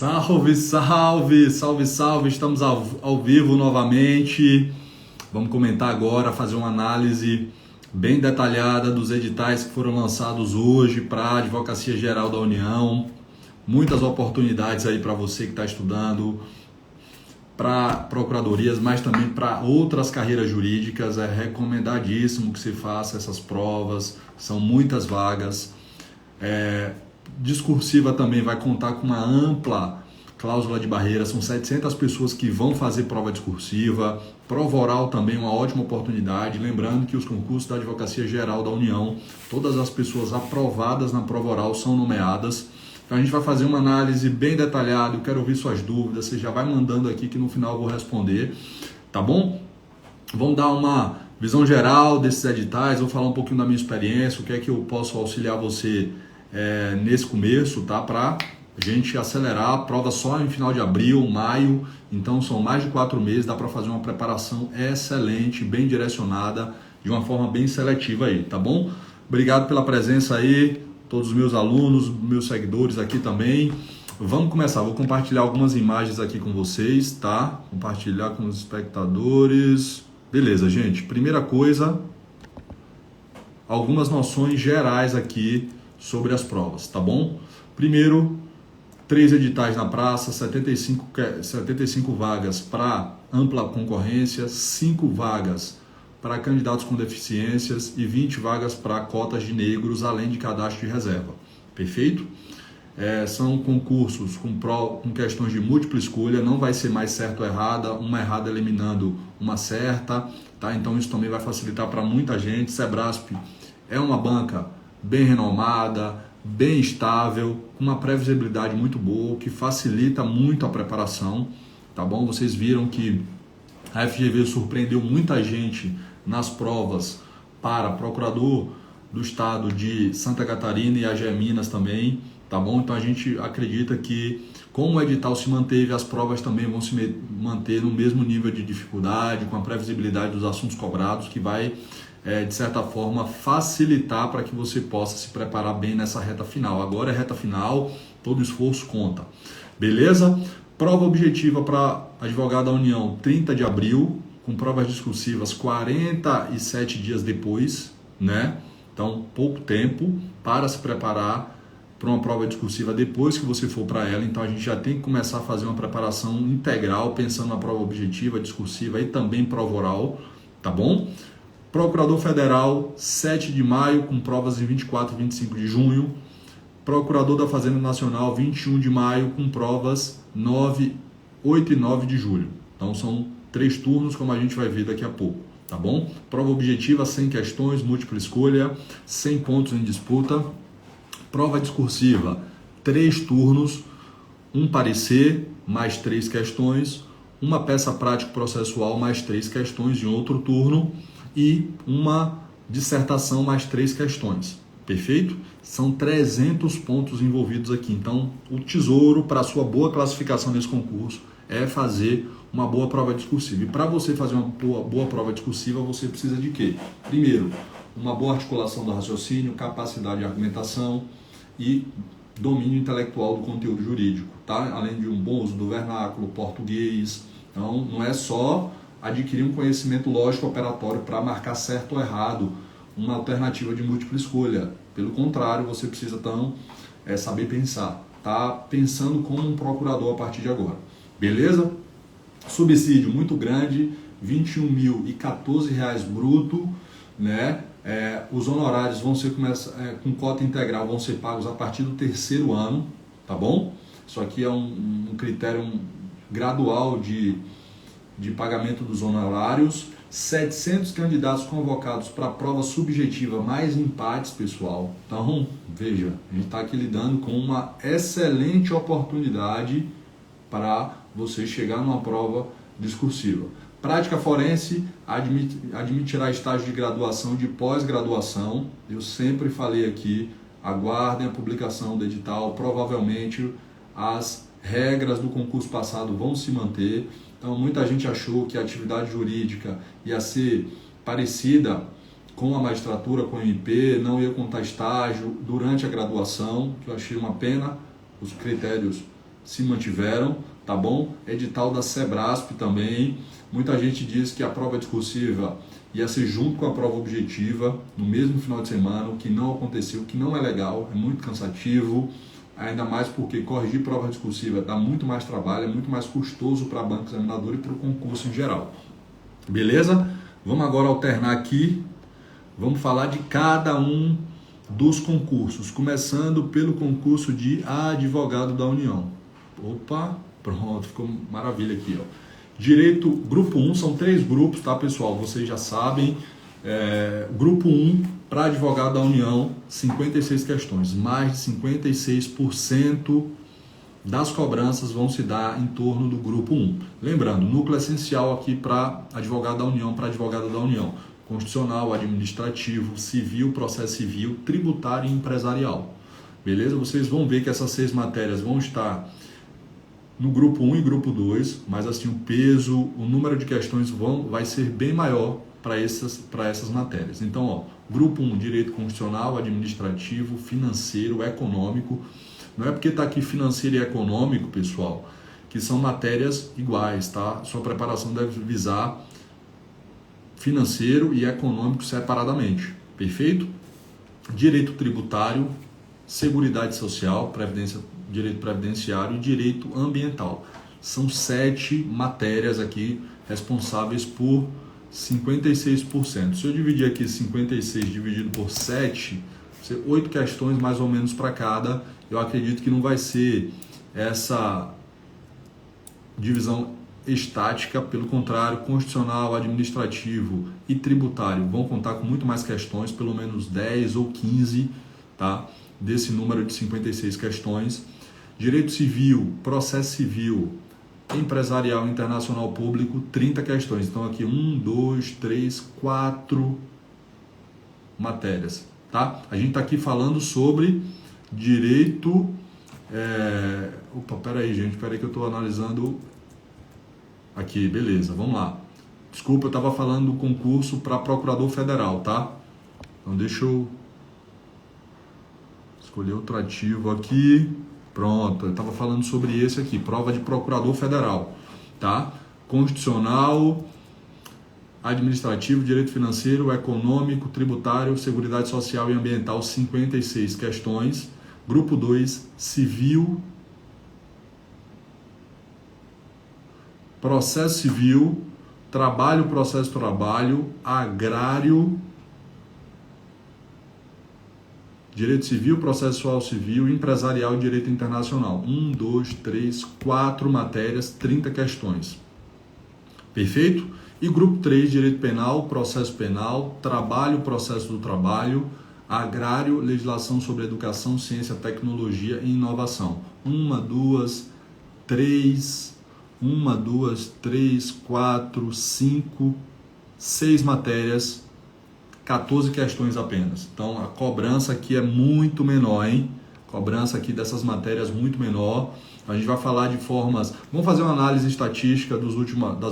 Salve, salve, salve, salve, estamos ao vivo novamente. Vamos comentar agora, fazer uma análise bem detalhada dos editais que foram lançados hoje para a Advocacia Geral da União. Muitas oportunidades aí para você que está estudando, para procuradorias, mas também para outras carreiras jurídicas. É recomendadíssimo que você faça essas provas, são muitas vagas. Discursiva também vai contar com uma ampla cláusula de barreira, são 700 pessoas que vão fazer prova discursiva. Prova oral também uma ótima oportunidade, lembrando que os concursos da Advocacia Geral da União, todas as pessoas aprovadas na prova oral são nomeadas. Então a gente vai fazer uma análise bem detalhada, eu quero ouvir suas dúvidas, você já vai mandando aqui que no final eu vou responder, tá bom? Vamos dar uma visão geral desses editais, vou falar um pouquinho da minha experiência, o que é que eu posso auxiliar você nesse começo, tá? Para a gente acelerar a prova só em final de abril, maio, então são mais de 4 meses, dá para fazer uma preparação excelente, bem direcionada, de uma forma bem seletiva aí, tá bom? Obrigado pela presença aí, todos os meus alunos, meus seguidores aqui também. Vamos começar, vou compartilhar algumas imagens aqui com vocês, tá? Compartilhar com os espectadores. Beleza, gente, primeira coisa, algumas noções gerais aqui sobre as provas, tá bom? Primeiro, 3 editais na praça, 75 vagas para ampla concorrência, 5 vagas para candidatos com deficiências e 20 vagas para cotas de negros, além de cadastro de reserva. Perfeito? São concursos com questões de múltipla escolha, não vai ser mais certo ou errada, uma errada eliminando uma certa, tá? Então isso também vai facilitar para muita gente. Sebrasp é uma banca bem renomada, bem estável, com uma previsibilidade muito boa, que facilita muito a preparação, tá bom? Vocês viram que a FGV surpreendeu muita gente nas provas para procurador do estado de Santa Catarina e AGE Minas também, tá bom? Então a gente acredita que, como o edital se manteve, as provas também vão se manter no mesmo nível de dificuldade, com a previsibilidade dos assuntos cobrados, que vai de certa forma facilitar para que você possa se preparar bem nessa reta final. Agora é reta final, todo esforço conta. Beleza? Prova objetiva para advogado da União, 30 de abril, com provas discursivas 47 dias depois, né? Então, pouco tempo para se preparar para uma prova discursiva depois que você for para ela. Então, a gente já tem que começar a fazer uma preparação integral, pensando na prova objetiva, discursiva e também prova oral, tá bom? Procurador Federal, 7 de maio, com provas em 24 e 25 de junho. Procurador da Fazenda Nacional, 21 de maio, com provas 8 e 9 de julho. Então são 3 turnos, como a gente vai ver daqui a pouco, tá bom? Prova objetiva, 100 questões, múltipla escolha, 100 pontos em disputa. Prova discursiva, 3 turnos, um parecer, mais 3 questões, uma peça prático-processual, mais 3 questões em outro turno, e uma dissertação mais 3 questões. Perfeito? São 300 pontos envolvidos aqui. Então, o tesouro para a sua boa classificação nesse concurso é fazer uma boa prova discursiva. E para você fazer uma boa prova discursiva, você precisa de quê? Primeiro, uma boa articulação do raciocínio, capacidade de argumentação e domínio intelectual do conteúdo jurídico, tá? Além de um bom uso do vernáculo, português. Então, não é só adquirir um conhecimento lógico operatório para marcar certo ou errado, uma alternativa de múltipla escolha. Pelo contrário, você precisa então saber pensar, tá? Pensando como um procurador a partir de agora. Beleza? Subsídio muito grande, R$ 21.014 bruto, né? Os honorários vão ser com cota integral, vão ser pagos a partir do 3º ano, tá bom? Isso aqui é um critério gradual de pagamento dos honorários. 700 candidatos convocados para a prova subjetiva, mais empates, pessoal. Então, veja, a gente está aqui lidando com uma excelente oportunidade para você chegar numa prova discursiva. Prática forense admitirá estágio de graduação e de pós-graduação. Eu sempre falei aqui, aguardem a publicação do edital, provavelmente as regras do concurso passado vão se manter. Então, muita gente achou que a atividade jurídica ia ser parecida com a magistratura, com o MP, não ia contar estágio durante a graduação, que eu achei uma pena. Os critérios se mantiveram, tá bom? Edital da Sebrasp também. Muita gente diz que a prova discursiva ia ser junto com a prova objetiva no mesmo final de semana, o que não aconteceu, o que não é legal, é muito cansativo, ainda mais porque corrigir prova discursiva dá muito mais trabalho, é muito mais custoso para a banca examinadora e para o concurso em geral. Beleza? Vamos agora alternar aqui, vamos falar de cada um dos concursos, começando pelo concurso de advogado da União. Opa, pronto, ficou maravilha aqui, ó. Direito, grupo 1, são 3 grupos, tá, pessoal? Vocês já sabem. Grupo 1, para advogado da União, 56 questões. Mais de 56% das cobranças vão se dar em torno do grupo 1. Lembrando, núcleo essencial aqui para advogado da União, para advogada da União. Constitucional, administrativo, civil, processo civil, tributário e empresarial. Beleza? Vocês vão ver que essas 6 matérias vão estar no grupo 1 e grupo 2, mas assim o peso, o número de questões vai ser bem maior para essas matérias. Então, ó, grupo 1, direito constitucional, administrativo, financeiro, econômico. Não é porque está aqui financeiro e econômico, pessoal, que são matérias iguais, tá? Sua preparação deve visar financeiro e econômico separadamente, perfeito? Direito tributário, seguridade social, direito previdenciário e direito ambiental. São 7 matérias aqui responsáveis por 56%. Se eu dividir aqui 56 dividido por 7, 8 questões mais ou menos para cada. Eu acredito que não vai ser essa divisão estática, pelo contrário, constitucional, administrativo e tributário vão contar com muito mais questões, pelo menos 10 ou 15, tá? Desse número de 56 questões. Direito civil, processo civil, empresarial, internacional, público, 30 questões. Então aqui 1, 2, 3, 4 matérias, tá? A gente está aqui falando sobre direito... Opa, peraí, gente, peraí que eu estou analisando aqui, beleza, vamos lá. Desculpa, eu estava falando do concurso para procurador federal, tá? Então deixa eu escolher outro ativo aqui. Pronto, eu estava falando sobre esse aqui, prova de procurador federal, tá? Constitucional, administrativo, direito financeiro, econômico, tributário, seguridade social e ambiental, 56 questões. Grupo 2, civil, processo civil, trabalho, processo trabalho, agrário, direito civil, processual civil, empresarial e direito internacional. 1, 2, 3, 4 matérias, 30 questões. Perfeito? E grupo 3, direito penal, processo penal, trabalho, processo do trabalho, agrário, legislação sobre educação, ciência, tecnologia e inovação. 1, 2, 3, 4, 5, 6 matérias, 14 questões apenas. Então a cobrança aqui é muito menor, hein? Cobrança aqui dessas matérias muito menor. A gente vai falar de formas... Vamos fazer uma análise estatística das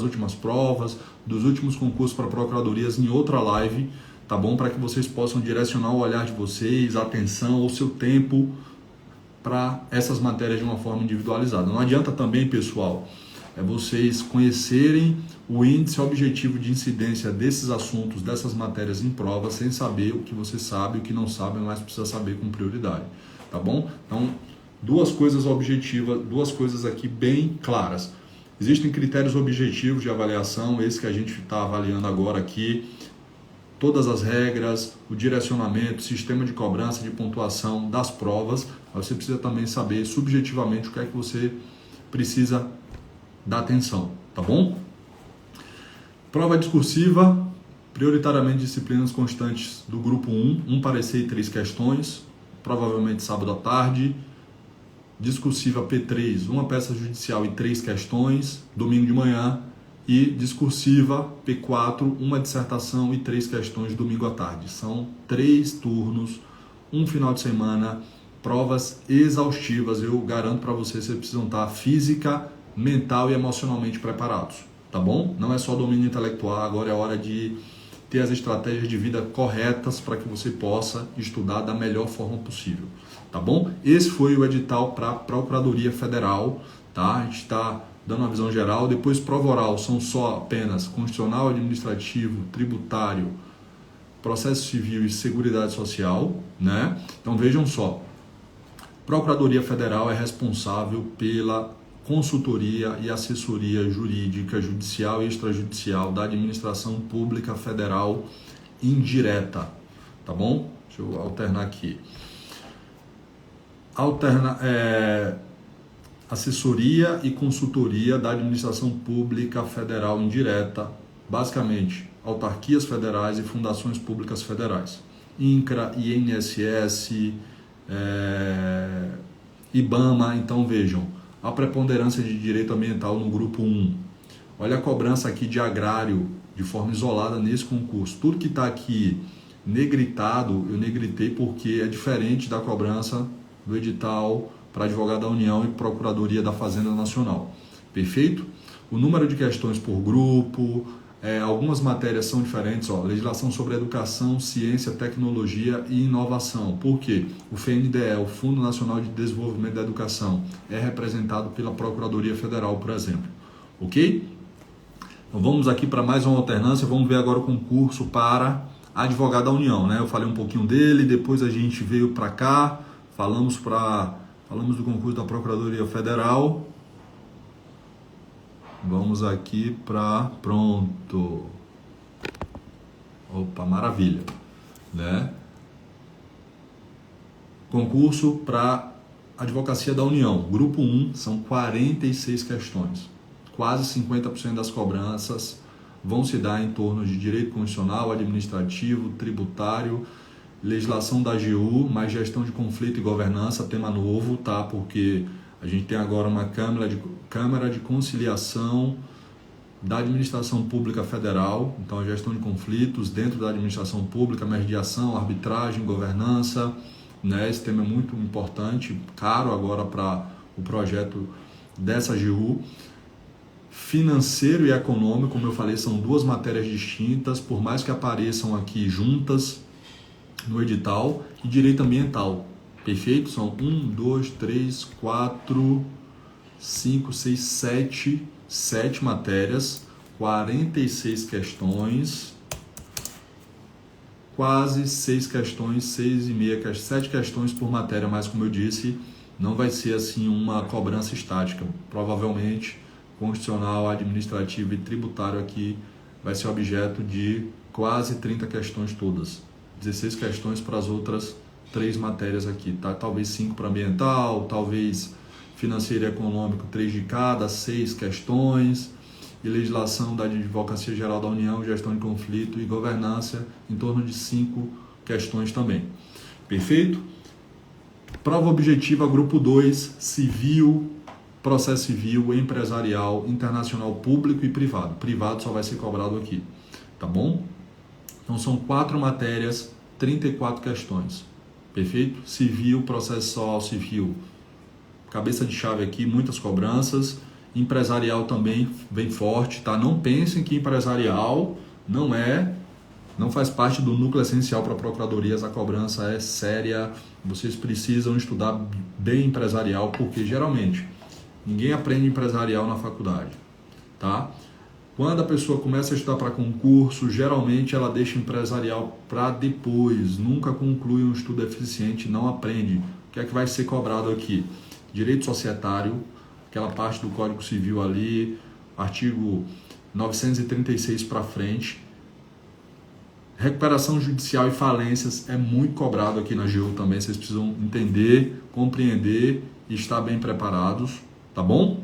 últimas provas, dos últimos concursos para procuradorias em outra live, tá bom? Para que vocês possam direcionar o olhar de vocês, a atenção, o seu tempo para essas matérias de uma forma individualizada. Não adianta também, pessoal, vocês conhecerem o índice objetivo de incidência desses assuntos, dessas matérias em prova, sem saber o que você sabe e o que não sabe, mas precisa saber com prioridade, tá bom? Então, 2 coisas objetivas, 2 coisas aqui bem claras. Existem critérios objetivos de avaliação, esse que a gente está avaliando agora aqui, todas as regras, o direcionamento, o sistema de cobrança, de pontuação das provas. Você precisa também saber subjetivamente o que é que você precisa dar atenção, tá bom? Prova discursiva, prioritariamente disciplinas constantes do grupo 1, 1 parecer e 3 questões, provavelmente sábado à tarde. Discursiva P3, 1 peça judicial e 3 questões, domingo de manhã. E discursiva P4, 1 dissertação e 3 questões, domingo à tarde. São 3 turnos, 1 final de semana, provas exaustivas. Eu garanto para vocês precisam estar física, mental e emocionalmente preparados, tá bom? Não é só domínio intelectual, agora é hora de ter as estratégias de vida corretas para que você possa estudar da melhor forma possível, tá bom? Esse foi o edital para a Procuradoria Federal, tá? A gente está dando uma visão geral. Depois, prova oral são só apenas constitucional, administrativo, tributário, processo civil e seguridade social, né? Então vejam só, Procuradoria Federal é responsável pela consultoria e assessoria jurídica, judicial e extrajudicial da administração pública federal indireta, tá bom? Deixa eu alternar aqui. Assessoria e consultoria da administração pública federal indireta, basicamente autarquias federais e fundações públicas federais, INCRA, INSS, IBAMA. Então vejam, a preponderância de direito ambiental no grupo 1. Olha a cobrança aqui de agrário de forma isolada nesse concurso. Tudo que está aqui negritado, eu negritei porque é diferente da cobrança do edital para advogado da União e Procuradoria da Fazenda Nacional. Perfeito? O número de questões por grupo, algumas matérias são diferentes, ó, legislação sobre educação, ciência, tecnologia e inovação. Por quê? O FNDE, o Fundo Nacional de Desenvolvimento da Educação, é representado pela Procuradoria Federal, por exemplo. Ok? Então vamos aqui para mais uma alternância, vamos ver agora o concurso para advogado da União, né? Eu falei um pouquinho dele, depois a gente veio para cá, falamos do concurso da Procuradoria Federal. Vamos aqui para pronto. Opa, maravilha, né? Concurso para Advocacia da União, grupo 1, são 46 questões. Quase 50% das cobranças vão se dar em torno de direito constitucional, administrativo, tributário, legislação da AGU, mais gestão de conflito e governança, tema novo, tá? Porque a gente tem agora uma Câmara de Conciliação da Administração Pública Federal, então a gestão de conflitos dentro da administração pública, mediação, arbitragem, governança, né? Esse tema é muito importante, caro agora para o projeto dessa AGU. Financeiro e econômico, como eu falei, são duas matérias distintas, por mais que apareçam aqui juntas no edital, e direito ambiental. Perfeito? São 1, 2, 3, 4, 5, 6, 7 matérias, 46 questões, quase 6 questões, 6,5, 7 questões por matéria, mas como eu disse, não vai ser assim uma cobrança estática. Provavelmente, constitucional, administrativo e tributário aqui vai ser objeto de quase 30 questões todas. 16 questões para as outras 3 matérias aqui, tá? Talvez 5 para ambiental, talvez financeiro e econômico, 3 de cada, 6 questões, e legislação da Advocacia Geral da União, gestão de conflito e governança, em torno de 5 questões também. Perfeito? Prova objetiva, grupo 2, civil, processo civil, empresarial, internacional, público e privado. Privado só vai ser cobrado aqui, tá bom? Então são 4 matérias, 34 questões. Perfeito? Civil, processual, civil. Cabeça de chave aqui, muitas cobranças. Empresarial também bem forte, tá? Não pensem que empresarial não faz parte do núcleo essencial para procuradorias. A cobrança é séria. Vocês precisam estudar bem empresarial, porque geralmente ninguém aprende empresarial na faculdade, tá? Quando a pessoa começa a estudar para concurso, geralmente ela deixa empresarial para depois, nunca conclui um estudo eficiente, não aprende. O que é que vai ser cobrado aqui? Direito societário, aquela parte do Código Civil ali, artigo 936 para frente. Recuperação judicial e falências é muito cobrado aqui na AGU também, vocês precisam entender, compreender e estar bem preparados, tá bom?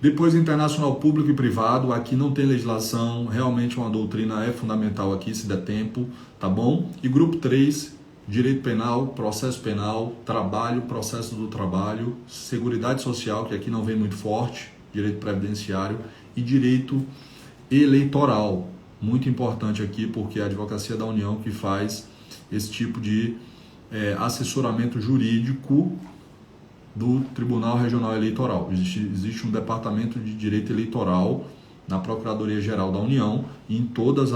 Depois, internacional público e privado, aqui não tem legislação, realmente uma doutrina é fundamental aqui, se der tempo, tá bom? E grupo 3, direito penal, processo penal, trabalho, processo do trabalho, seguridade social, que aqui não vem muito forte, direito previdenciário e direito eleitoral. Muito importante aqui, porque é a Advocacia da União que faz esse tipo de assessoramento jurídico do Tribunal Regional Eleitoral. Existe um departamento de direito eleitoral, na Procuradoria-Geral da União e em todas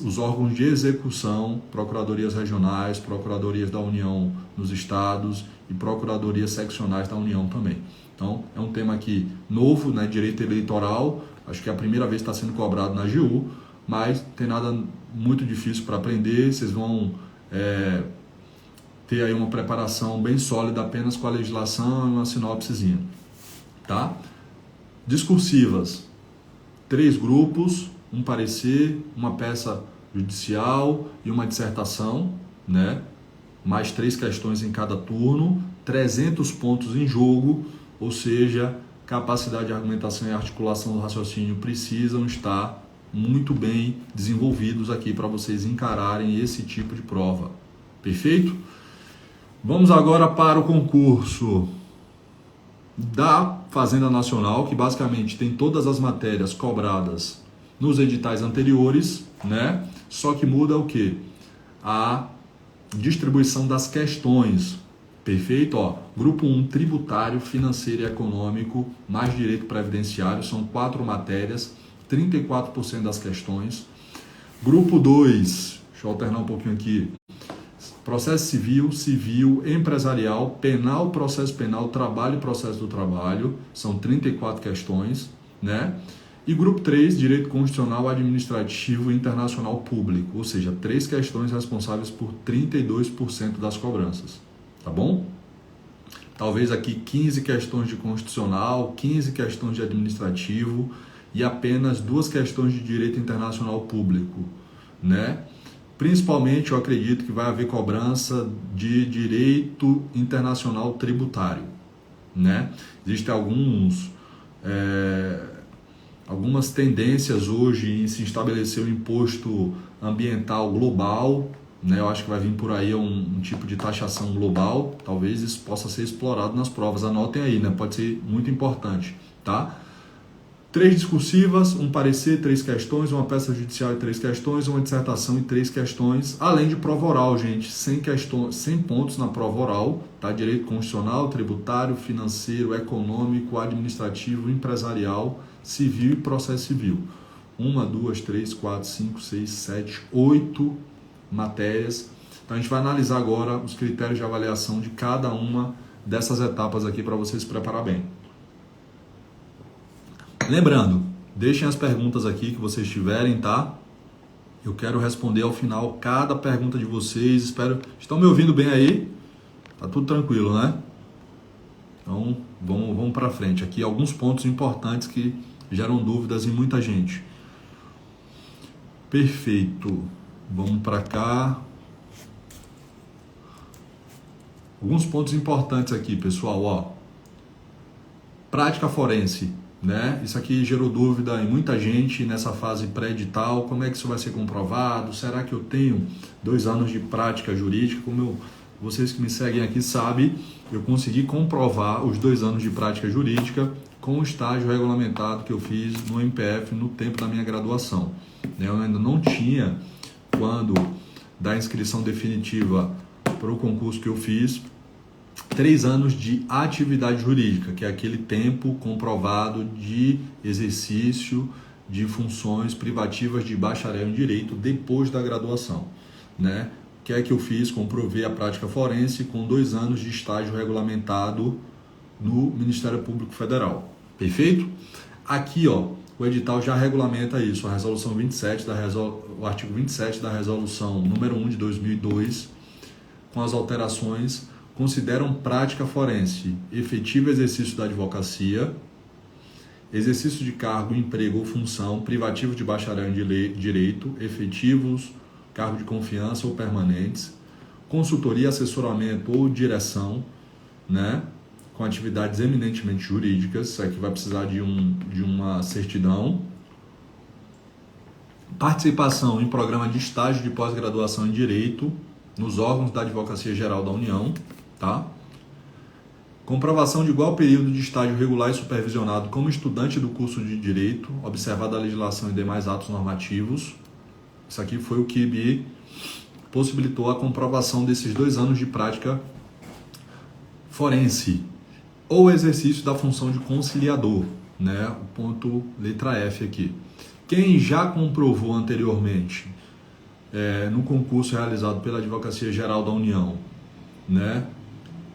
os órgãos de execução, procuradorias regionais, procuradorias da União nos estados e procuradorias seccionais da União também. Então, é um tema aqui novo, né, direito eleitoral, acho que é a primeira vez que está sendo cobrado na AGU, mas não tem nada muito difícil para aprender, vocês vão ter aí uma preparação bem sólida apenas com a legislação e uma sinopsezinha, tá? Discursivas, 3 grupos, um parecer, uma peça judicial e uma dissertação, né? Mais 3 questões em cada turno, 300 pontos em jogo, ou seja, capacidade de argumentação e articulação do raciocínio precisam estar muito bem desenvolvidos aqui para vocês encararem esse tipo de prova. Perfeito? Vamos agora para o concurso da Fazenda Nacional, que basicamente tem todas as matérias cobradas nos editais anteriores, né? Só que muda o quê? A distribuição das questões. Perfeito? Ó, grupo 1, tributário, financeiro e econômico, mais direito previdenciário, são 4 matérias, 34% das questões. Grupo 2, deixa eu alternar um pouquinho aqui, processo civil, civil, empresarial, penal, processo penal, trabalho e processo do trabalho, são 34 questões, né? E grupo 3, direito constitucional, administrativo e internacional público, ou seja, 3 questões responsáveis por 32% das cobranças, tá bom? Talvez aqui 15 questões de constitucional, 15 questões de administrativo e apenas 2 questões de direito internacional público, né? Principalmente eu acredito que vai haver cobrança de direito internacional tributário, né? Existem algumas tendências hoje em se estabelecer o imposto ambiental global, né? Eu acho que vai vir por aí um tipo de taxação global, talvez isso possa ser explorado nas provas, anotem aí, né? Pode ser muito importante, tá? 3 discursivas, um parecer, 3 questões, uma peça judicial e 3 questões, uma dissertação e 3 questões, além de prova oral, gente, 100 pontos na prova oral, tá? Direito constitucional, tributário, financeiro, econômico, administrativo, empresarial, civil e processo civil. 1, 2, 3, 4, 5, 6, 7, 8 matérias. Então a gente vai analisar agora os critérios de avaliação de cada uma dessas etapas aqui para você se preparar bem. Lembrando, deixem as perguntas aqui que vocês tiverem, tá? Eu quero responder ao final cada pergunta de vocês. Espero... Estão me ouvindo bem aí? Tá tudo tranquilo, né? Então, vamos para frente. Aqui alguns pontos importantes que geram dúvidas em muita gente. Perfeito. Vamos para cá. Alguns pontos importantes aqui, pessoal, ó. Prática forense. Né? Isso aqui gerou dúvida em muita gente nessa fase pré-edital, como é que isso vai ser comprovado, será que eu tenho 2 anos de prática jurídica? Vocês que me seguem aqui sabem, eu consegui comprovar os 2 anos de prática jurídica com o estágio regulamentado que eu fiz no MPF no tempo da minha graduação. Eu ainda não tinha, quando da inscrição definitiva para o concurso que eu fiz, 3 anos de atividade jurídica, que é aquele tempo comprovado de exercício de funções privativas de bacharel em direito depois da graduação, né? O que é que eu fiz? Comprovei a prática forense com 2 anos de estágio regulamentado no Ministério Público Federal. Perfeito? Aqui, ó, o edital já regulamenta isso, a resolução 27 o artigo 27 da resolução número 1 de 2002, com as alterações, consideram prática forense efetivo exercício da advocacia, exercício de cargo, emprego ou função, privativo de bacharel em direito, efetivos, cargo de confiança ou permanentes, consultoria, assessoramento ou direção, né, com atividades eminentemente jurídicas, isso aqui vai precisar de uma certidão, participação em programa de estágio de pós-graduação em direito nos órgãos da Advocacia Geral da União, tá? Comprovação de igual período de estágio regular e supervisionado como estudante do curso de Direito, observada a legislação e demais atos normativos. Isso aqui foi o que me possibilitou a comprovação desses 2 anos de prática forense ou exercício da função de conciliador, né? O ponto letra F aqui. Quem já comprovou anteriormente no concurso realizado pela Advocacia Geral da União, né,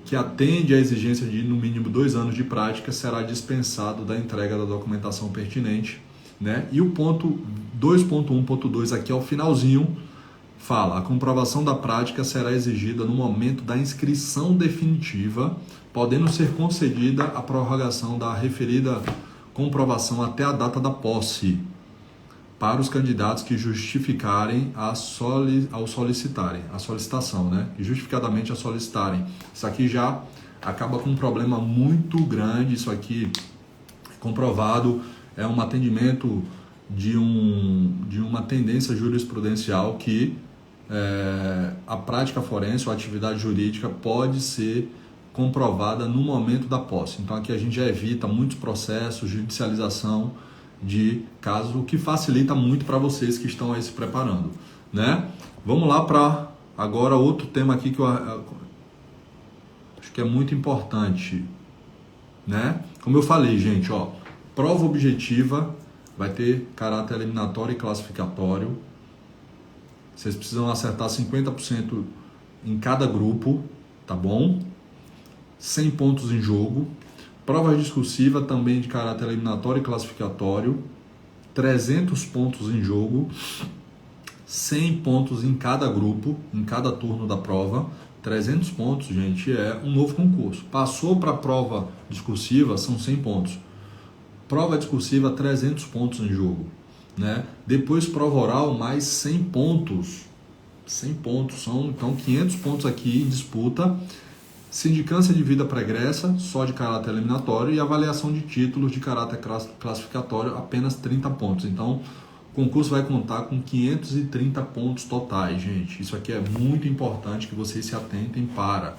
que atende à exigência de no mínimo 2 anos de prática, será dispensado da entrega da documentação pertinente, né? E o ponto 2.1.2 aqui ao finalzinho fala: a comprovação da prática será exigida no momento da inscrição definitiva, podendo ser concedida a prorrogação da referida comprovação até a data da posse, para os candidatos que justificarem ao solicitarem, a solicitação, né? E justificadamente a solicitarem. Isso aqui já acaba com um problema muito grande. Isso aqui, comprovado, é um atendimento de uma tendência jurisprudencial que a prática forense ou a atividade jurídica pode ser comprovada no momento da posse. Então aqui a gente já evita muitos processos, judicialização de casos, o que facilita muito para vocês que estão aí se preparando, né? Vamos lá para agora outro tema aqui que eu acho que é muito importante, né? Como eu falei, gente, ó, prova objetiva vai ter caráter eliminatório e classificatório. Vocês precisam acertar 50% em cada grupo, tá bom? 100 pontos em jogo. Prova discursiva também de caráter eliminatório e classificatório, 300 pontos em jogo, 100 pontos em cada grupo, em cada turno da prova. 300 pontos, gente, é um novo concurso. Passou para a prova discursiva, são 100 pontos. Prova discursiva, 300 pontos em jogo, né? Depois prova oral, mais 100 pontos. 100 pontos, são então 500 pontos aqui em disputa. Sindicância de vida pregressa, só de caráter eliminatório, e avaliação de títulos de caráter classificatório, apenas 30 pontos. Então, o concurso vai contar com 530 pontos totais, gente. Isso aqui é muito importante que vocês se atentem para,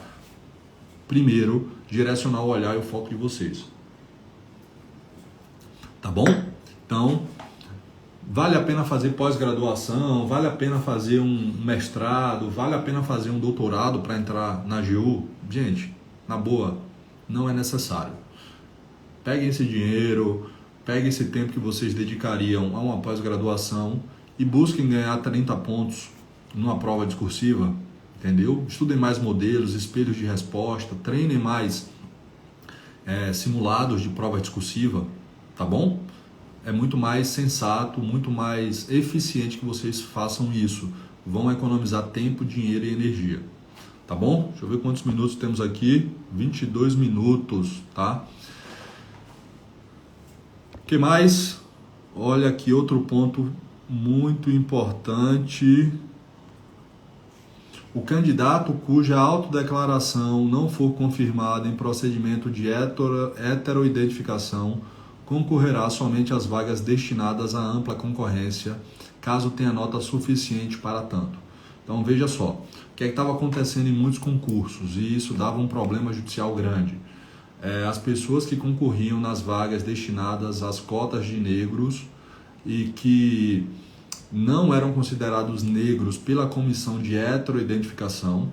primeiro, direcionar o olhar e o foco de vocês. Tá bom? Então, vale a pena fazer pós-graduação, vale a pena fazer um mestrado, vale a pena fazer um doutorado para entrar na AGU? Gente, na boa, não é necessário. Peguem esse dinheiro, peguem esse tempo que vocês dedicariam a uma pós-graduação e busquem ganhar 30 pontos numa prova discursiva, entendeu? Estudem mais modelos, espelhos de resposta, treinem mais simulados de prova discursiva, tá bom? É muito mais sensato, muito mais eficiente que vocês façam isso. Vão economizar tempo, dinheiro e energia. Tá bom? Deixa eu ver quantos minutos temos aqui. 22 minutos, tá? O que mais? Olha aqui outro ponto muito importante. O candidato cuja autodeclaração não for confirmada em procedimento de heteroidentificação concorrerá somente às vagas destinadas à ampla concorrência, caso tenha nota suficiente para tanto. Então veja só, o que estava acontecendo em muitos concursos, e isso dava um problema judicial grande. As pessoas que concorriam nas vagas destinadas às cotas de negros e que não eram considerados negros pela comissão de heteroidentificação,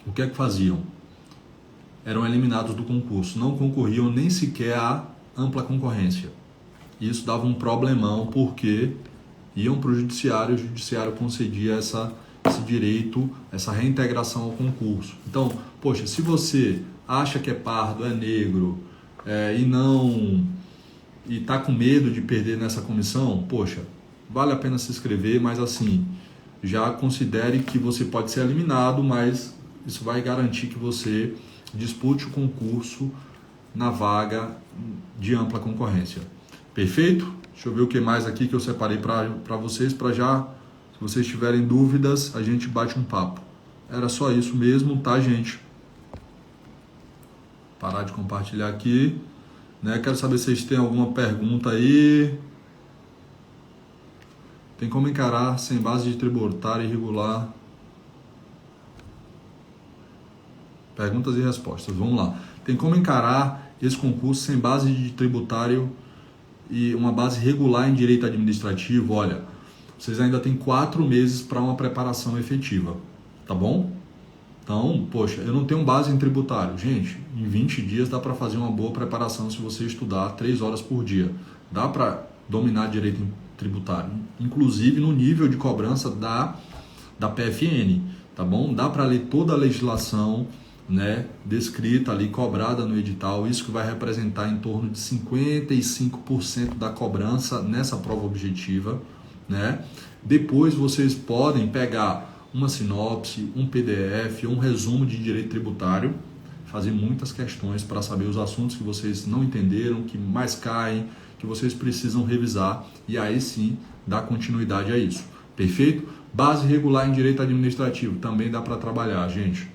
o que faziam? Eram eliminados do concurso, não concorriam nem sequer à ampla concorrência. Isso dava um problemão porque iam para o judiciário concedia esse direito, essa reintegração ao concurso. Então, poxa, se você acha que é pardo, é negro e está com medo de perder nessa comissão, poxa, vale a pena se inscrever, mas assim, já considere que você pode ser eliminado, mas isso vai garantir que você dispute o concurso na vaga de ampla concorrência. Perfeito? Deixa eu ver o que mais aqui que eu separei para vocês, para já, se vocês tiverem dúvidas, a gente bate um papo. Era só isso mesmo, tá, gente? Parar de compartilhar aqui, né? Quero saber se vocês têm alguma pergunta aí. Tem como encarar sem base de tributário irregular? Perguntas e respostas, vamos lá. Tem como encarar esse concurso sem base de tributário e uma base regular em direito administrativo? Olha, vocês ainda têm 4 meses para uma preparação efetiva, tá bom? Então, poxa, eu não tenho base em tributário. Gente, em 20 dias dá para fazer uma boa preparação se você estudar 3 horas por dia. Dá para dominar direito tributário, inclusive no nível de cobrança da PFN, tá bom? Dá para ler toda a legislação, né, descrita ali, cobrada no edital, isso que vai representar em torno de 55% da cobrança nessa prova objetiva, né? Depois vocês podem pegar uma sinopse, um PDF, um resumo de direito tributário, fazer muitas questões para saber os assuntos que vocês não entenderam, que mais caem, que vocês precisam revisar e aí sim dar continuidade a isso. Perfeito? Base regular em direito administrativo também dá para trabalhar, gente.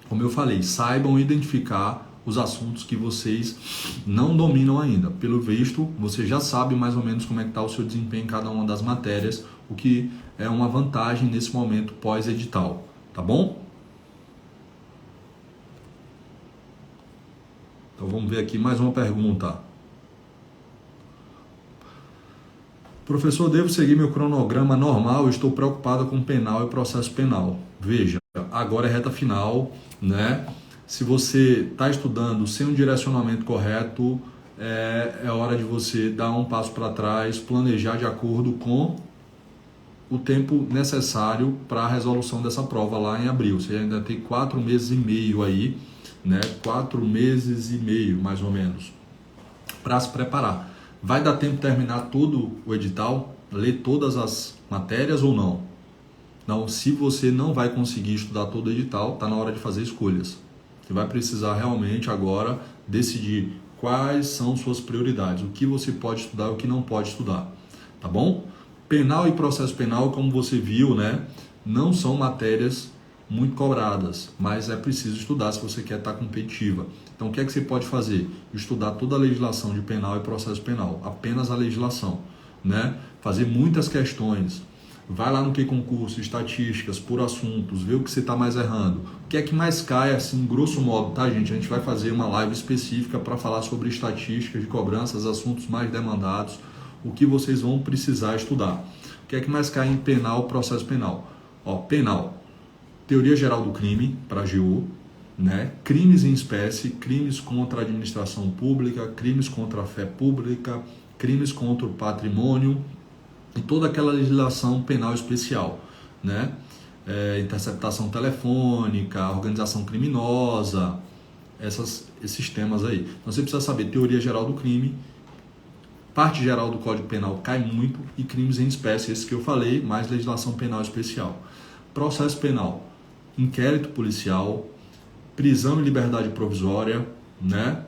Como eu falei, saibam identificar os assuntos que vocês não dominam ainda. Pelo visto, você já sabe mais ou menos como é que está o seu desempenho em cada uma das matérias, o que é uma vantagem nesse momento pós-edital, tá bom? Então vamos ver aqui mais uma pergunta. Professor, devo seguir meu cronograma normal? Estou preocupado com penal e processo penal. Veja, agora é reta final, né? Se você está estudando sem um direcionamento correto, é hora de você dar um passo para trás, planejar de acordo com o tempo necessário para a resolução dessa prova lá em abril. Você ainda tem 4 meses e meio aí, né? 4 meses e meio, mais ou menos, para se preparar. Vai dar tempo de terminar todo o edital, ler todas as matérias ou não? Não, se você não vai conseguir estudar todo o edital, está na hora de fazer escolhas. Você vai precisar realmente agora decidir quais são suas prioridades, o que você pode estudar e o que não pode estudar, tá bom? Penal e processo penal, como você viu, né, não são matérias muito cobradas, mas é preciso estudar se você quer estar competitiva. Então, o que é que você pode fazer? Estudar toda a legislação de penal e processo penal, apenas a legislação, né? Fazer muitas questões. Vai lá no que concurso, estatísticas, por assuntos, vê o que você está mais errando. O que é que mais cai, assim, grosso modo, tá, gente? A gente vai fazer uma live específica para falar sobre estatísticas de cobranças, assuntos mais demandados, o que vocês vão precisar estudar. O que é que mais cai em penal, processo penal? Ó, penal, teoria geral do crime, para a AGU, né? Crimes em espécie, crimes contra a administração pública, crimes contra a fé pública, crimes contra o patrimônio, e toda aquela legislação penal especial, né? Interceptação telefônica, organização criminosa, esses temas aí. Então você precisa saber teoria geral do crime, parte geral do Código Penal cai muito, e crimes em espécie, esses que eu falei, mais legislação penal especial. Processo penal, inquérito policial, prisão e liberdade provisória, né?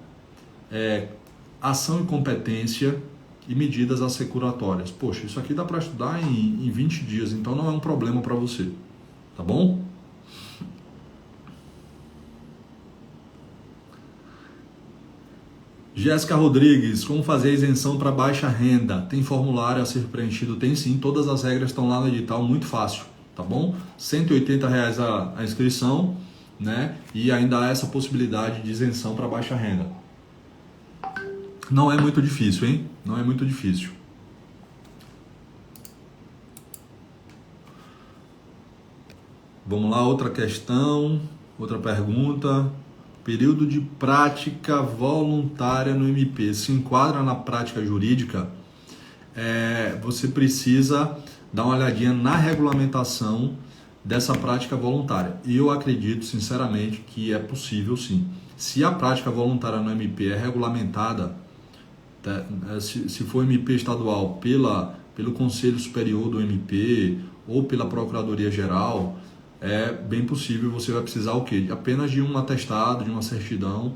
Ação e competência, e medidas assecuratórias. Poxa, isso aqui dá para estudar em 20 dias, então não é um problema para você, tá bom? Jéssica Rodrigues, como fazer a isenção para baixa renda? Tem formulário a ser preenchido? Tem sim, todas as regras estão lá no edital, muito fácil, tá bom? R$ 180 a inscrição, né? E ainda há essa possibilidade de isenção para baixa renda. Não é muito difícil, hein? Não é muito difícil. Vamos lá, outra questão, outra pergunta. Período de prática voluntária no MP se enquadra na prática jurídica? Você precisa dar uma olhadinha na regulamentação dessa prática voluntária. E eu acredito, sinceramente, que é possível sim. Se a prática voluntária no MP é regulamentada, se for MP estadual pelo Conselho Superior do MP ou pela Procuradoria Geral, é bem possível. Você vai precisar o quê? Apenas de um atestado, de uma certidão,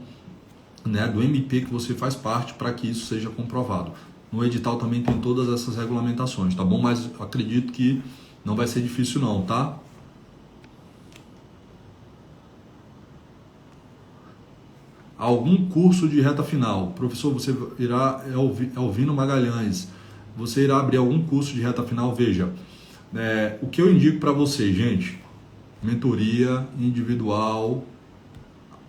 né, do MP que você faz parte, para que isso seja comprovado. No edital também tem todas essas regulamentações, tá bom? Mas acredito que não vai ser difícil não, tá? Algum curso de reta final? Professor, você irá, Elvino Magalhães, você irá abrir algum curso de reta final? Veja, o que eu indico para você, gente, mentoria individual,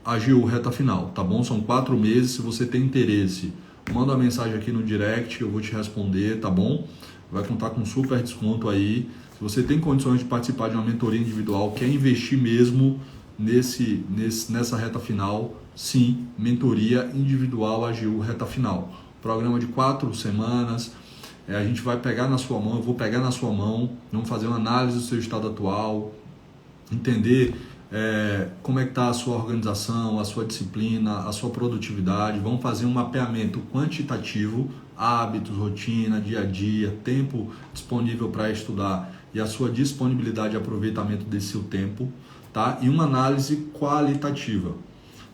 AGU reta final, tá bom? São 4 meses, se você tem interesse, manda uma mensagem aqui no direct que eu vou te responder, tá bom? Vai contar com super desconto aí. Se você tem condições de participar de uma mentoria individual, quer investir mesmo, nessa reta final, sim, mentoria individual AGU reta final. Programa de 4 semanas, a gente vai pegar na sua mão, eu vou pegar na sua mão, vamos fazer uma análise do seu estado atual, entender como é que está a sua organização, a sua disciplina, a sua produtividade, vamos fazer um mapeamento quantitativo, hábitos, rotina, dia a dia, tempo disponível para estudar e a sua disponibilidade e aproveitamento desse seu tempo, tá? E uma análise qualitativa.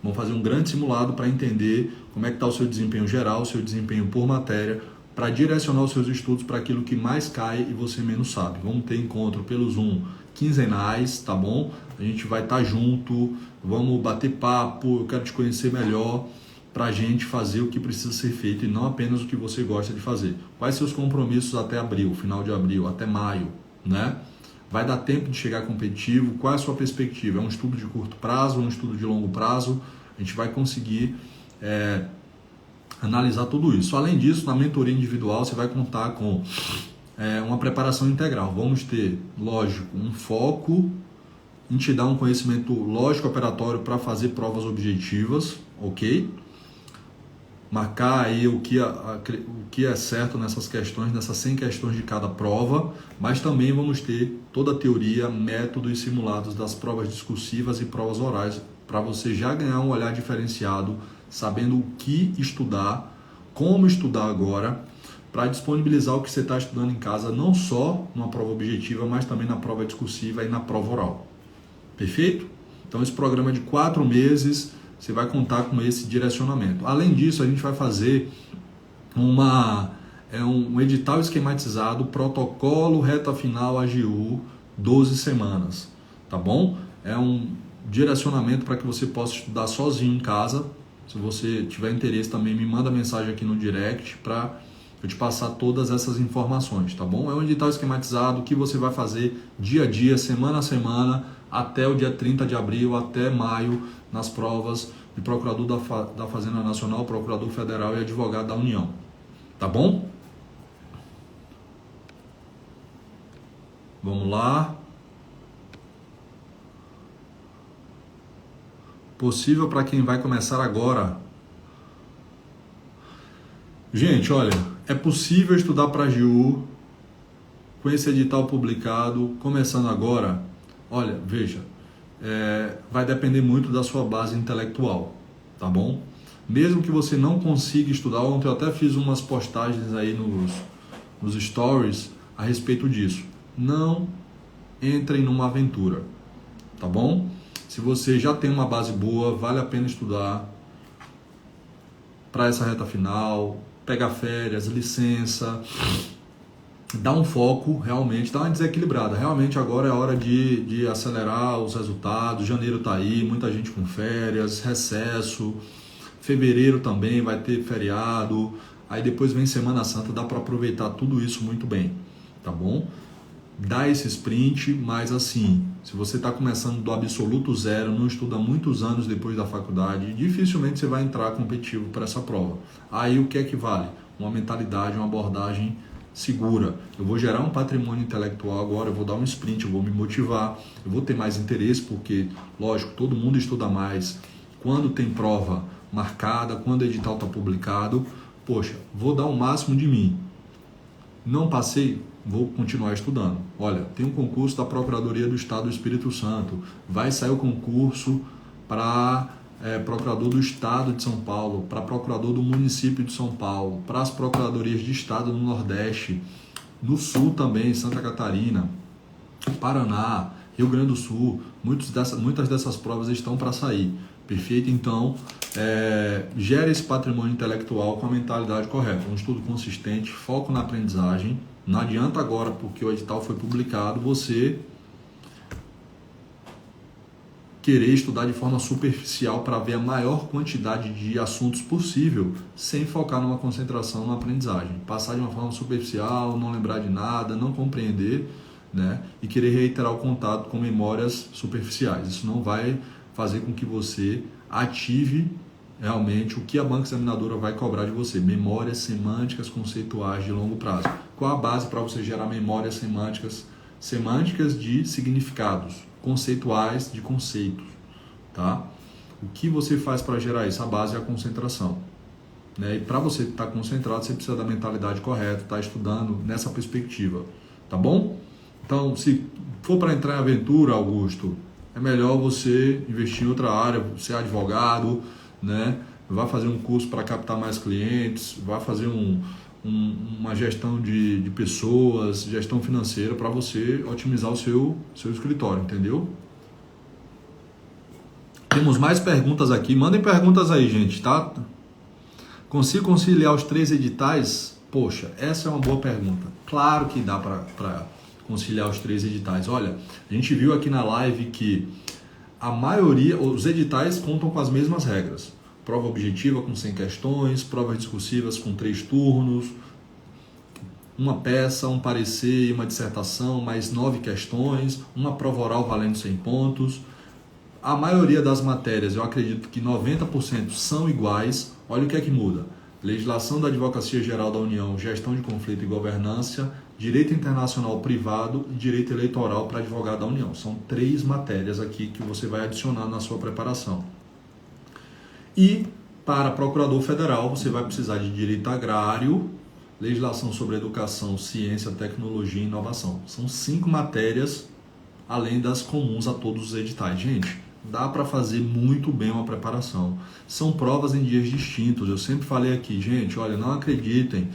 Vamos fazer um grande simulado para entender como é que está o seu desempenho geral, o seu desempenho por matéria, para direcionar os seus estudos para aquilo que mais cai e você menos sabe. Vamos ter encontro pelo Zoom quinzenais, tá bom? A gente vai estar junto, vamos bater papo, eu quero te conhecer melhor para a gente fazer o que precisa ser feito e não apenas o que você gosta de fazer. Quais seus compromissos até abril, final de abril, até maio, né? Vai dar tempo de chegar competitivo? Qual é a sua perspectiva? É um estudo de curto prazo, um estudo de longo prazo? A gente vai conseguir analisar tudo isso. Além disso, na mentoria individual, você vai contar com uma preparação integral. Vamos ter, lógico, um foco em te dar um conhecimento lógico operatório para fazer provas objetivas, ok? Marcar aí o que é certo nessas questões, nessas 100 questões de cada prova, mas também vamos ter toda a teoria, método e simulados das provas discursivas e provas orais, para você já ganhar um olhar diferenciado, sabendo o que estudar, como estudar agora, para disponibilizar o que você está estudando em casa, não só numa prova objetiva, mas também na prova discursiva e na prova oral. Perfeito? Então esse programa de 4 meses, você vai contar com esse direcionamento. Além disso, a gente vai fazer um edital esquematizado, protocolo reta final AGU, 12 semanas, tá bom? É um direcionamento para que você possa estudar sozinho em casa. Se você tiver interesse também, me manda mensagem aqui no direct para eu te passar todas essas informações, tá bom? É um edital esquematizado que você vai fazer dia a dia, semana a semana, até o dia 30 de abril, até maio, nas provas de procurador da Fazenda Nacional, procurador federal e advogado da União. Tá bom? Vamos lá. Possível para quem vai começar agora. Gente, olha, é possível estudar para a AGU com esse edital publicado, começando agora. Olha, veja, vai depender muito da sua base intelectual, tá bom? Mesmo que você não consiga estudar, ontem eu até fiz umas postagens aí nos stories a respeito disso. Não entrem numa aventura, tá bom? Se você já tem uma base boa, vale a pena estudar para essa reta final, pegar férias, licença, dá um foco realmente, dá uma desequilibrada. Realmente agora é hora de acelerar os resultados. Janeiro tá aí, muita gente com férias, recesso. Fevereiro também vai ter feriado. Aí depois vem Semana Santa, dá para aproveitar tudo isso muito bem, tá bom? Dá esse sprint, mas assim, se você está começando do absoluto zero, não estuda muitos anos depois da faculdade, dificilmente você vai entrar competitivo para essa prova. Aí o que é que vale? Uma mentalidade, uma abordagem segura. Eu vou gerar um patrimônio intelectual agora, eu vou dar um sprint, eu vou me motivar, eu vou ter mais interesse, porque, lógico, todo mundo estuda mais quando tem prova marcada, quando o edital está publicado. Poxa, vou dar o máximo de mim. Não passei, vou continuar estudando. Olha, tem um concurso da Procuradoria do Estado do Espírito Santo, vai sair o concurso para Procurador do Estado de São Paulo, para Procurador do Município de São Paulo, para as Procuradorias de Estado no Nordeste, no Sul também, Santa Catarina, Paraná, Rio Grande do Sul. Muitas dessas provas estão para sair. Perfeito? Então, gere esse patrimônio intelectual com a mentalidade correta. Um estudo consistente, foco na aprendizagem. Não adianta agora, porque o edital foi publicado, você querer estudar de forma superficial para ver a maior quantidade de assuntos possível, sem focar numa concentração na aprendizagem. Passar de uma forma superficial, não lembrar de nada, não compreender, né? E querer reiterar o contato com memórias superficiais. Isso não vai fazer com que você ative realmente o que a banca examinadora vai cobrar de você. Memórias semânticas conceituais de longo prazo. Qual a base para você gerar memórias semânticas? Semânticas de significados, conceituais de conceitos. tá? O que você faz para gerar isso? A base é a concentração, né? E para você estar concentrado, você precisa da mentalidade correta, estar estudando nessa perspectiva, tá bom? Então, se for para entrar em aventura, Augusto, é melhor você investir em outra área, ser advogado, né? Vai fazer um curso para captar mais clientes, vai fazer uma gestão de pessoas, gestão financeira para você otimizar o seu escritório, entendeu? Temos mais perguntas aqui, mandem perguntas aí, gente, tá? Consigo conciliar os 3 editais? Poxa, essa é uma boa pergunta. Claro que dá para conciliar os 3 editais. Olha, a gente viu aqui na live que a maioria, os editais contam com as mesmas regras. Prova objetiva com 100 questões, provas discursivas com 3 turnos, uma peça, um parecer e uma dissertação, mais 9 questões, uma prova oral valendo 100 pontos. A maioria das matérias, eu acredito que 90% são iguais. Olha o que é que muda. Legislação da Advocacia Geral da União, Gestão de Conflito e Governança, Direito Internacional Privado e Direito Eleitoral para Advogado da União. São 3 matérias aqui que você vai adicionar na sua preparação. E para Procurador Federal, você vai precisar de Direito Agrário, Legislação sobre Educação, Ciência, Tecnologia e Inovação. São 5 matérias, além das comuns a todos os editais. Gente, dá para fazer muito bem uma preparação. São provas em dias distintos. Eu sempre falei aqui, gente, olha, não acreditem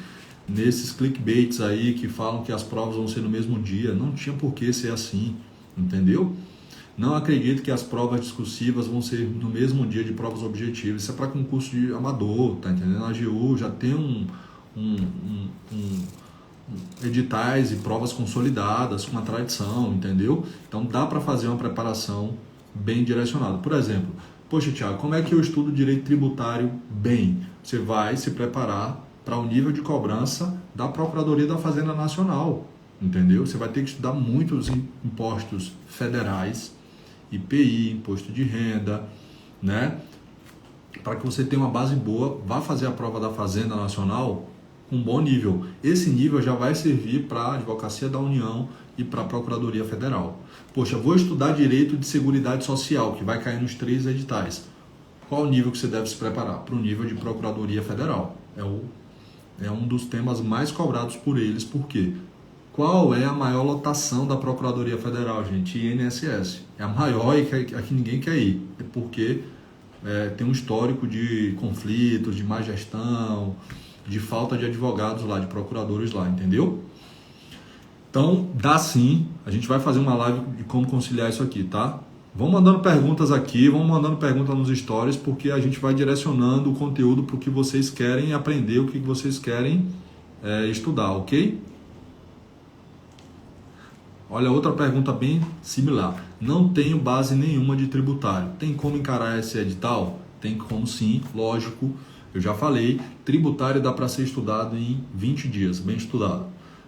nesses clickbaits aí que falam que as provas vão ser no mesmo dia. Não tinha por que ser assim, entendeu? Não acredito que as provas discursivas vão ser no mesmo dia de provas objetivas. Isso é para concurso de amador, tá entendendo? A AGU já tem editais e provas consolidadas com uma tradição, entendeu? Então dá para fazer uma preparação bem direcionada. Por exemplo, poxa, Thiago, como é que eu estudo direito tributário bem? Você vai se preparar para o nível de cobrança da Procuradoria da Fazenda Nacional, entendeu? Você vai ter que estudar muitos impostos federais, IPI, imposto de renda, né? Para que você tenha uma base boa, vá fazer a prova da Fazenda Nacional com um bom nível. Esse nível já vai servir para a Advocacia da União e para a Procuradoria Federal. Poxa, vou estudar Direito de Seguridade Social, que vai cair nos 3 editais. Qual o nível que você deve se preparar? Para o nível de Procuradoria Federal. É um dos temas mais cobrados por eles. Por quê? Qual é a maior lotação da Procuradoria Federal, gente? INSS. É a maior e a que ninguém quer ir. É porque tem um histórico de conflitos, de má gestão, de falta de advogados lá, de procuradores lá, entendeu? Então, dá sim. A gente vai fazer uma live de como conciliar isso aqui, tá? Vão mandando perguntas aqui, vão mandando perguntas nos stories, porque a gente vai direcionando o conteúdo para o que vocês querem aprender, o que vocês querem estudar, ok? Olha, outra pergunta bem similar. Não tenho base nenhuma de tributário. Tem como encarar esse edital? Tem como sim, lógico. Eu já falei, tributário dá para ser estudado em 20 dias, bem estudado.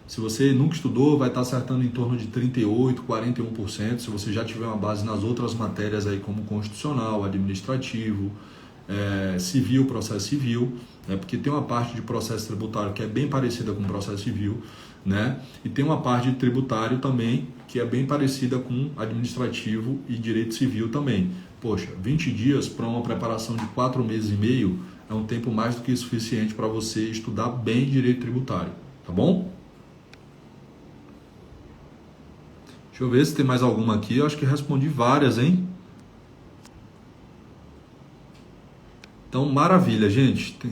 Se você nunca estudou, vai estar acertando em torno de 38%, 41%. Se você já tiver uma base nas outras matérias aí, como constitucional, administrativo, civil, processo civil, porque tem uma parte de processo tributário que é bem parecida com processo civil, né? E tem uma parte de tributário também que é bem parecida com administrativo e direito civil também. Poxa, 20 dias para uma preparação de 4 meses e meio é um tempo mais do que suficiente para você estudar bem direito tributário, tá bom? Deixa eu ver se tem mais alguma aqui. Eu acho que respondi várias, hein? Então, maravilha, gente. Tem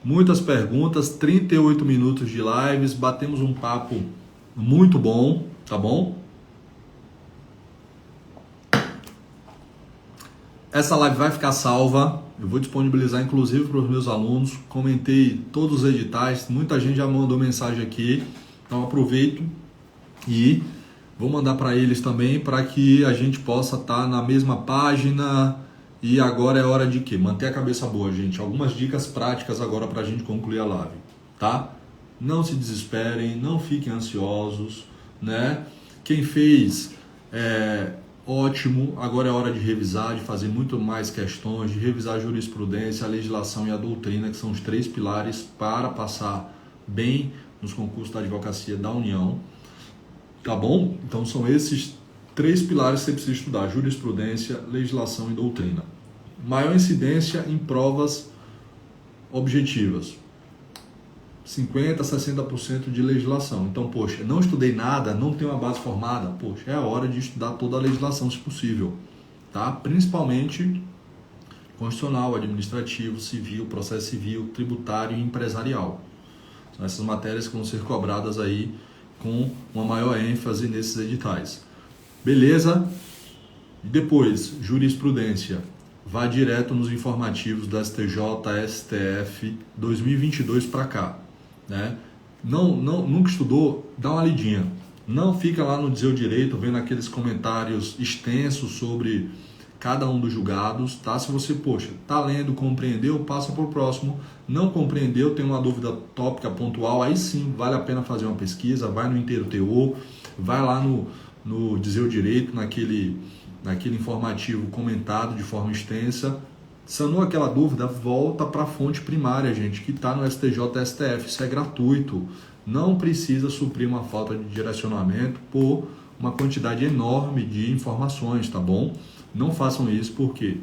muitas perguntas, 38 minutos de lives, batemos um papo muito bom, tá bom? Essa live vai ficar salva, eu vou disponibilizar inclusive para os meus alunos, comentei todos os editais, muita gente já mandou mensagem aqui, então aproveito e vou mandar para eles também para que a gente possa estar na mesma página. E agora é hora de quê? Manter a cabeça boa, gente. Algumas dicas práticas agora para a gente concluir a live, tá? Não se desesperem, não fiquem ansiosos, né? Quem fez, ótimo. Agora é hora de revisar, de fazer muito mais questões, de revisar a jurisprudência, a legislação e a doutrina, que são os 3 pilares para passar bem nos concursos da Advocacia da União, tá bom? Então são esses 3 pilares que você precisa estudar: jurisprudência, legislação e doutrina. Maior incidência em provas objetivas. 50%, 60% de legislação. Então, poxa, não estudei nada, não tenho uma base formada. Poxa, é a hora de estudar toda a legislação, se possível. Tá? Principalmente constitucional, administrativo, civil, processo civil, tributário e empresarial. São essas matérias que vão ser cobradas aí com uma maior ênfase nesses editais. Beleza? E depois, jurisprudência. Vá direto nos informativos do STJ, STF 2022 para cá. Né? Nunca estudou? Dá uma lidinha. Não fica lá no Dizer o Direito vendo aqueles comentários extensos sobre cada um dos julgados, tá? Se você, poxa, tá lendo, compreendeu, passa para o próximo. Não compreendeu, tem uma dúvida tópica pontual, aí sim vale a pena fazer uma pesquisa, vai no Inteiro Teor, vai lá no Dizer o Direito, naquele informativo comentado de forma extensa. Sanou aquela dúvida, volta para a fonte primária, gente, que está no STJ, STF. Isso é gratuito. Não precisa suprir uma falta de direcionamento por uma quantidade enorme de informações, tá bom? Não façam isso porque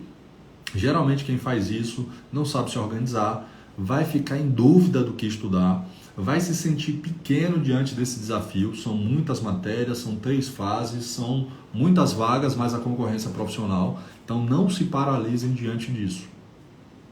geralmente quem faz isso não sabe se organizar, vai ficar em dúvida do que estudar, vai se sentir pequeno diante desse desafio. São muitas matérias, são 3 fases, são muitas vagas, mas a concorrência é profissional. Então não se paralisem diante disso,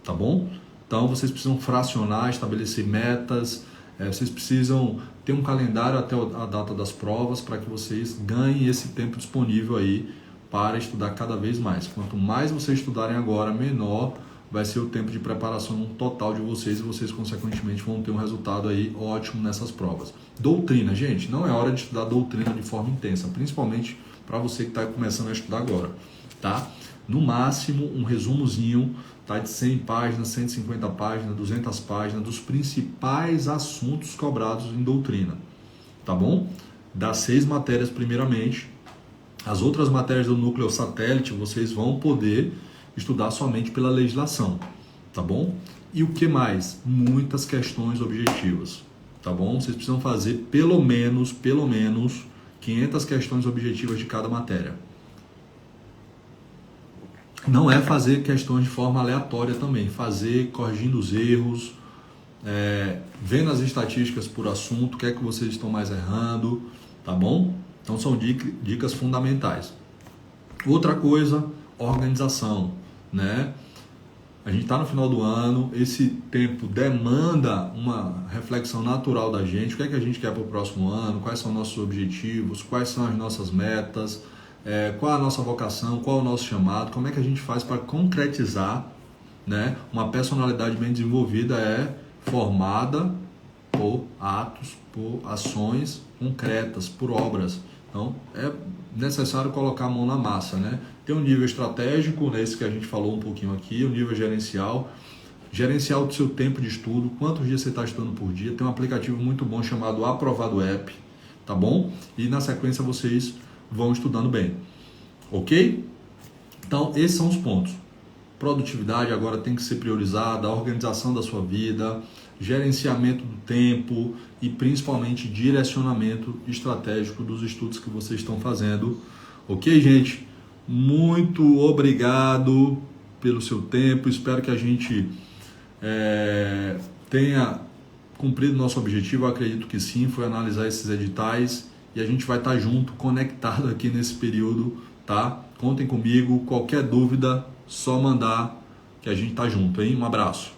tá bom? Então vocês precisam fracionar, estabelecer metas, vocês precisam ter um calendário até a data das provas para que vocês ganhem esse tempo disponível aí para estudar cada vez mais. Quanto mais vocês estudarem agora, menor vai ser o tempo de preparação total de vocês e vocês, consequentemente, vão ter um resultado aí ótimo nessas provas. Doutrina, gente, não é hora de estudar doutrina de forma intensa, principalmente para você que está começando a estudar agora, tá? No máximo, um resumozinho, tá, de 100 páginas, 150 páginas, 200 páginas, dos principais assuntos cobrados em doutrina, tá bom? Das 6 matérias, primeiramente. As outras matérias do núcleo satélite, vocês vão poder estudar somente pela legislação, tá bom? E o que mais? Muitas questões objetivas, tá bom? Vocês precisam fazer pelo menos 500 questões objetivas de cada matéria. Não é fazer questões de forma aleatória também, fazer corrigindo os erros, vendo as estatísticas por assunto, o que é que vocês estão mais errando, tá bom? Então são dicas fundamentais. Outra coisa, organização, né? A gente está no final do ano, esse tempo demanda uma reflexão natural da gente. O que é que a gente quer para o próximo ano? Quais são nossos objetivos? Quais são as nossas metas? Qual a nossa vocação? Qual o nosso chamado? Como é que a gente faz para concretizar, né? Uma personalidade bem desenvolvida é formada por atos, por ações concretas, por obras. Então, é necessário colocar a mão na massa, né? Tem um nível estratégico, nesse que a gente falou um pouquinho aqui, o nível gerencial. Gerenciar o seu tempo de estudo, quantos dias você está estudando por dia. Tem um aplicativo muito bom chamado Aprovado App, tá bom? E na sequência vocês vão estudando bem, ok? Então, esses são os pontos. Produtividade agora tem que ser priorizada, a organização da sua vida, gerenciamento do tempo e principalmente direcionamento estratégico dos estudos que vocês estão fazendo. Ok, gente? Muito obrigado pelo seu tempo. Espero que a gente tenha cumprido nosso objetivo. Eu acredito que sim, foi analisar esses editais e a gente vai estar junto, conectado aqui nesse período, tá? Contem comigo, qualquer dúvida, só mandar que a gente tá junto, hein? Um abraço.